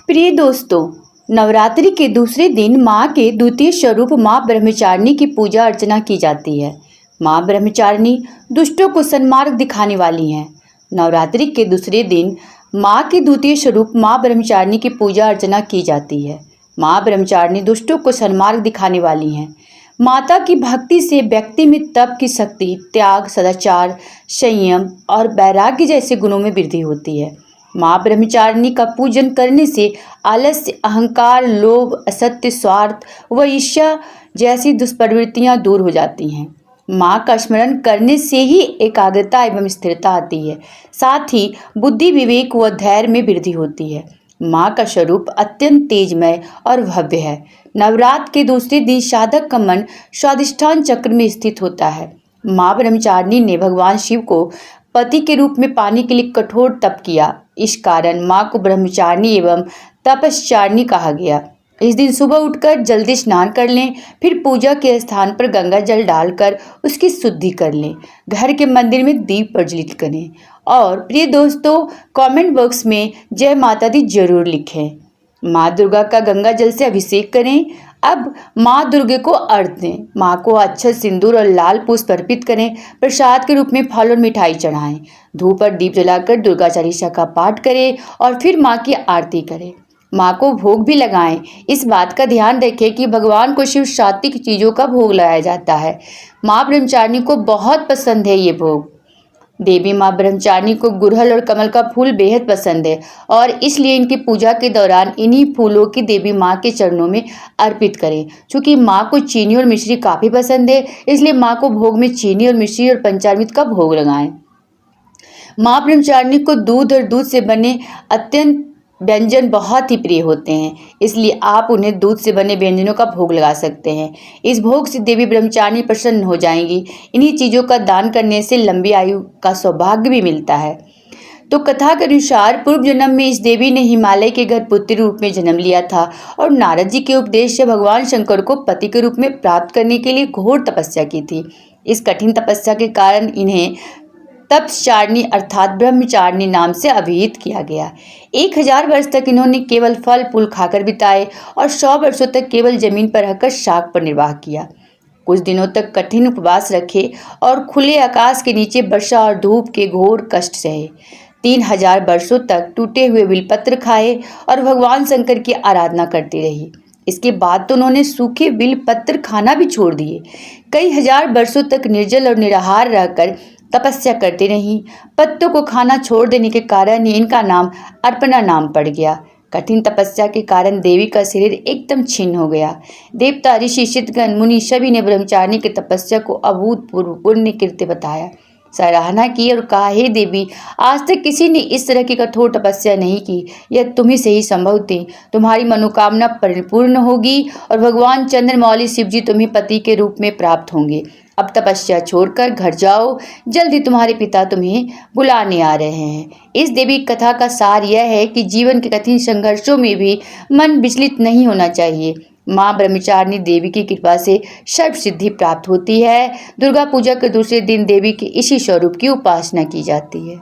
प्रिय दोस्तों, नवरात्रि के दूसरे दिन माँ के द्वितीय स्वरूप माँ ब्रह्मचारिणी की पूजा अर्चना की जाती है। माँ ब्रह्मचारिणी दुष्टों को सन्मार्ग दिखाने वाली हैं। नवरात्रि के दूसरे दिन माँ के द्वितीय स्वरूप माँ ब्रह्मचारिणी की पूजा अर्चना की जाती है। माँ ब्रह्मचारिणी दुष्टों को सन्मार्ग दिखाने वाली हैं। माता की भक्ति से व्यक्ति में तप की शक्ति, त्याग, सदाचार, संयम और वैराग्य जैसे गुणों में वृद्धि होती है। माँ ब्रह्मचारिणी का पूजन करने से आलस्य, अहंकार, लोभ, असत्य, स्वार्थ व ईर्ष्या जैसी दुष्प्रवृत्तियां दूर हो जाती हैं। माँ का स्मरण करने से ही एकाग्रता एवं स्थिरता आती है। साथ ही बुद्धि, विवेक व धैर्य में वृद्धि होती है। माँ का स्वरूप अत्यंत तेजमय और भव्य है। नवरात्र के दूसरे दिन साधक का मन स्वाधिष्ठान चक्र में स्थित होता है। माँ ब्रह्मचारिणी ने भगवान शिव को पति के रूप में पाने के लिए कठोर तप किया। इस कारण माँ को ब्रह्मचारिणी एवं तपस्चारिणी कहा गया। इस दिन सुबह उठकर जल्दी स्नान कर लें, फिर पूजा के स्थान पर गंगा जल डालकर उसकी शुद्धि कर लें। घर के मंदिर में दीप प्रज्वलित करें और प्रिय दोस्तों, कमेंट बॉक्स में जय माता दी जरूर लिखें। माँ दुर्गा का गंगा जल से अभिषेक करें। अब माँ दुर्गे को अर्घ्य दें। माँ को अक्षत, सिंदूर और लाल पुष्प अर्पित करें। प्रसाद के रूप में फल और मिठाई चढ़ाएं। धूप और दीप जलाकर दुर्गा चालीसा का पाठ करें और फिर माँ की आरती करें। माँ को भोग भी लगाएं। इस बात का ध्यान रखें कि भगवान को शिव सात्विक चीज़ों का भोग लगाया जाता है। माँ ब्रह्मचारिणी को बहुत पसंद है ये भोग। देवी माँ ब्रह्मचारिणी को गुड़हल और कमल का फूल बेहद पसंद है और इसलिए इनकी पूजा के दौरान इन्हीं फूलों की देवी माँ के चरणों में अर्पित करें। चूँकि माँ को चीनी और मिश्री काफ़ी पसंद है, इसलिए माँ को भोग में चीनी और मिश्री और पंचामृत का भोग लगाएं। माँ ब्रह्मचारिणी को दूध और दूध से बने अत्यंत व्यंजन बहुत ही प्रिय होते हैं, इसलिए आप उन्हें दूध से बने व्यंजनों का भोग लगा सकते हैं। इस भोग से देवी ब्रह्मचारिणी प्रसन्न हो जाएंगी। इन्हीं चीज़ों का दान करने से लंबी आयु का सौभाग्य भी मिलता है। तो कथा के अनुसार पूर्व जन्म में इस देवी ने हिमालय के घर पुत्री रूप में जन्म लिया था और नारद जी के उपदेश से भगवान शंकर को पति के रूप में प्राप्त करने के लिए घोर तपस्या की थी। इस कठिन तपस्या के कारण इन्हें तपस्चारिणी अर्थात ब्रह्मचारिणी नाम से अभिहित किया गया। 1000 वर्ष तक इन्होंने केवल फल फूल खाकर बिताए और 100 वर्षों तक केवल जमीन पर रहकर शाक पर निर्वाह किया। कुछ दिनों तक कठिन उपवास रखे और खुले आकाश के नीचे वर्षा और धूप के घोर कष्ट सहे। 3000 वर्षों तक टूटे हुए बिलपत्र खाए और भगवान शंकर की आराधना करती रही। इसके बाद तो उन्होंने सूखे बिलपत्र खाना भी छोड़ दिए। कई हजार वर्षों तक निर्जल और निराहार रहकर तपस्या करती रहीं। पत्तों को खाना छोड़ देने के कारण ही इनका नाम अर्पणा नाम पड़ गया। कठिन तपस्या के कारण देवी का शरीर एकदम छिन्न हो गया। देवता, ऋषि, सिद्धगण, मुनि सभी ने ब्रह्मचारिणी की तपस्या को अभूतपूर्व पुण्य कृत्य बताया, सराहना की और कहा, हे देवी, आज तक किसी ने इस तरह की कठोर तपस्या नहीं की। यह तुम्ही से ही संभव थी। तुम्हारी मनोकामना परिपूर्ण होगी और भगवान चंद्रमौली शिव जी तुम्हें पति के रूप में प्राप्त होंगे। अब तपस्या छोड़कर घर जाओ, जल्दी तुम्हारे पिता तुम्हें बुलाने आ रहे हैं। इस देवी कथा का सार यह है कि जीवन के कठिन संघर्षों में भी मन विचलित नहीं होना चाहिए। माँ ब्रह्मचारिणी देवी की कृपा से सर्व सिद्धि प्राप्त होती है। दुर्गा पूजा के दूसरे दिन देवी के इसी स्वरूप की उपासना की जाती है।